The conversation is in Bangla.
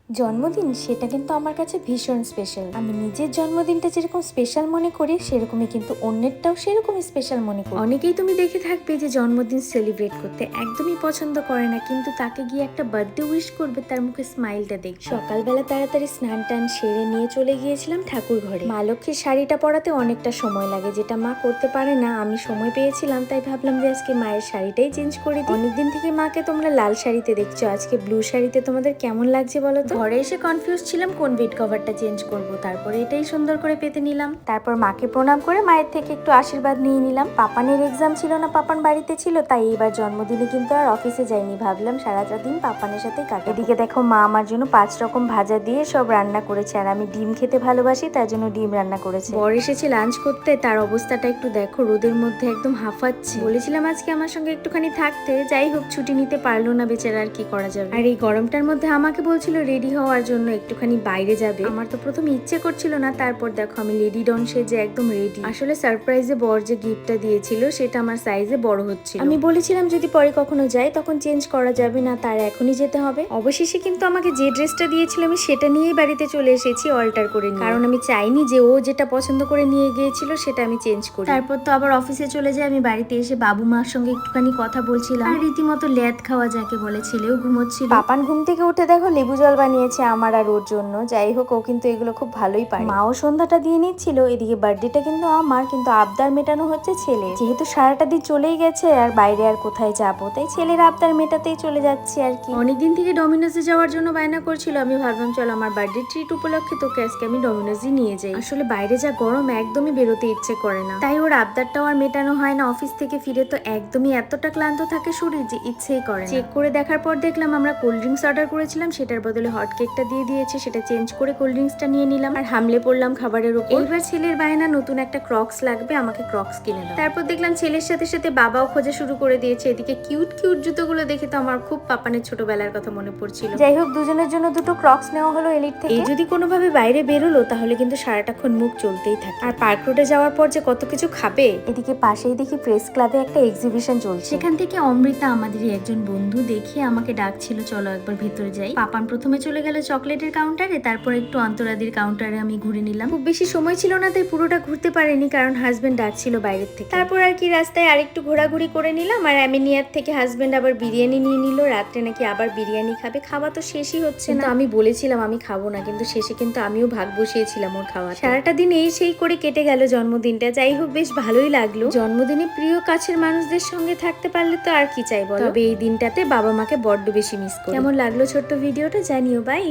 জন্মদিন সেটা কিন্তু আমার কাছে ভীষণ স্পেশাল। আমি নিজের জন্মদিনটা যেরকম স্পেশাল মনে করি সেরকমই কিন্তু অন্যেরটাও সেরকমই স্পেশাল মনে করি। অনেকেই তুমি দেখে থাকবে যে জন্মদিন সেলিব্রেট করতে একদমই পছন্দ করে না, কিন্তু তাকে গিয়ে একটা বার্থডে উইশ করবে, তার মুখে স্মাইলটা দেখ। সকালবেলা তাড়াতাড়ি স্নান টান সেরে নিয়ে চলে গিয়েছিলাম ঠাকুর ঘরে। মা লক্ষ্মীর শাড়িটা পরাতে অনেকটা সময় লাগে, যেটা মা করতে পারে না। আমি সময় পেয়েছিলাম তাই ভাবলাম যে আজকে মায়ের শাড়িটাই চেঞ্জ করে দিই। অনেকদিন থেকে মাকে তোমরা লাল শাড়িতে দেখছো, আজকে ব্লু শাড়িতে তোমাদের কেমন লাগছে বলো তো? ঘরে এসে কনফিউজ ছিলাম কোন বেড কভারটা চেঞ্জ করব, তারপরে এটাই সুন্দর করে পেতে নিলাম। তারপর মাকে প্রণাম করে মায়ের থেকে একটু আশীর্বাদ নিয়ে নিলাম। পাপানের এক্সাম ছিল না, পাপান বাড়িতে ছিল, তাই এবার জন্মদিনে কিন্তু আর অফিসে যাইনি। ভাবলাম সারাটা দিন পাপানের সাথে কাটাবো। এদিকে দেখো মা আমার জন্য 5 রকম ভাজা দিয়ে সব রান্না করেছে, আর আমি ডিম খেতে ভালোবাসি তার জন্য ডিম রান্না করেছে। বর এসেছে লাঞ্চ করতে, তার অবস্থাটা একটু দেখো, রোদের মধ্যে একদম হাঁফাচ্ছে। বলেছিলাম আজকে আমার সঙ্গে একটুখানি থাকতে, যাই হোক ছুটি নিতে পারলো না বেচারা, আর কি করা যাবে। আর এই গরমটার মধ্যে আমাকে বলছিল রেডি হওয়ার জন্য একটুখানি বাইরে যাবে। আমার তো প্রথমে ইচ্ছে করছিল না, তারপর দেখো আমি লেডি ডন সেজে একদম রেডি। আসলে সারপ্রাইজে বর যে গিফটটা দিয়েছিল সেটা আমার সাইজে বড় হচ্ছিল। আমি বলেছিলাম যদি পরে কখনো যাই তখন চেঞ্জ করা যাবে না, তার এখনই যেতে হবে। অবশেষে কিন্তু আমাকে যে ড্রেসটা দিয়েছিল আমি সেটা নিয়েই বাড়িতে চলে এসেছি অল্টার করে নিয়ে, কারণ আমি চাইনি যে ও যেটা পছন্দ করে নিয়ে গিয়েছিল সেটা আমি চেঞ্জ করি। তারপর তো আবার অফিসে চলে যাই। আমি বাড়িতে এসে বাবু মার সঙ্গে একটুখানি কথা বলছিলাম, আর রীতিমতো ল্যাদ খাওয়া যাকে বলে, ছেলেও ঘুমোচ্ছিল। পাপান ঘুম থেকে উঠে দেখো লেবু জল বানিয়েছে আমার আর ওর জন্য। যাই হোক ও কিন্তু এগুলো খুব ভালোই পারে। মাও সন্ধ্যাটা দিয়ে নিচ্ছিল। এদিকে বার্থডেটা কিন্তু আমার, কিন্তু আবদার মেটানো হচ্ছে ছেলে। যেহেতু সারাটা দিন চলেই গেছে আর বাইরে আর কোথায় যাবো, তাই ছেলের আবদার মেটাতেই চলে যাচ্ছে আর কি। অনেকদিন থেকে ডমিনোজে যাওয়ার জন্য বায়না করছিল। আমি ভাবলাম চল আমার বার্থডে ট্রিট উপলক্ষে তোকে আজকে আমি ডমিনোজে নিয়ে যাই। আসলে বাইরে যা গরম একদমই বেরোতে ইচ্ছে করে না, তাই ওর আবদারটাও আর মেটানো হয় না। অফিস থেকে ফিরে তো একদমই এতটা ক্লান্ত থাকে শরীর যে ইচ্ছেই করে না। চেক করে দেখার পর দেখলাম আমরা কোল্ড ড্রিঙ্কস অর্ডার করেছিলাম, সেটার বদলে হট কেকটা দিয়ে দিয়েছে, সেটা চেঞ্জ করে কোল্ড ড্রিঙ্কসটা নিয়ে নিলাম। আর হামলে পড়লাম খাবারের উপর। এইবার ছেলের বায়না নতুন একটা ক্রক্স লাগবে, আমাকে ক্রক্স কিনে দাও। তারপর দেখলাম ছেলের সাথে সাথে বাবাও খোঁজা শুরু করে দিয়েছে। এদিকে কিউট কিউট জুতোগুলো দেখে তো আমার খুব পাপানের ছোটবেলার কথা মনে পড়ছিল। যাই হোক দুজনের জন্য দুটো ক্রক্স নেওয়া হলো এলিট থেকে। এই যদি কোনোভাবে বাইরে বেরোলো তাহলে কিন্তু সারাটাক্ষণ মুখ চলতেই থাকে। আর পার্ক রোডে যাওয়ার পর যে কত কিছু খাবে। এদিকে পাশেই দেখি প্রেস ক্লাবে একটা এক্সিবিশন চলছে, সেখান থেকে অমৃতা আমাদেরই একজন বন্ধু দেখে আমাকে ডাকছিল চলো একবার ভেতরে যাই। পাপান প্রথমে চলে গেল চকলেটের কাউন্টারে, তারপর একটু অন্তরাদির কাউন্টারে আমি ঘুরে নিলাম। খুব বেশি সময় ছিল না তাই পুরোটা ঘুরতে পারিনি, কারণ হাজবেন্ড ডাকছিল বাইরের থেকে। তারপর আর কি রাস্তায় আরেকটু ঘোরাঘুরি করে নিলাম। আর আমিনিয়ার থেকে হাজবেন্ড আবার বিরিয়ানি নিয়ে নিল, রাত্রে নাকি আবার বিরিয়ানি খাবে। খাওয়া তো শেষই হচ্ছে না। আমি বলেছিলাম আমি খাবো না, কিন্তু শেষে কিন্তু আমিও ভাগ বসিয়েছিলাম ওর খাওয়া। সারাটা দিন এই সেই করে কেটে গেল জন্মদিনটা। যাই হোক বেশ ভালোই লাগলো। জন্মদিনে প্রিয় কাছের মানুষদের সঙ্গে থাকতে পারলে তো আর কি চাই বলো। তবে এই দিনটাতে বাবা মাকে বড্ড বেশি মিস করি। কেমন লাগলো ছোট্ট ভিডিওটা জানিও। বাই।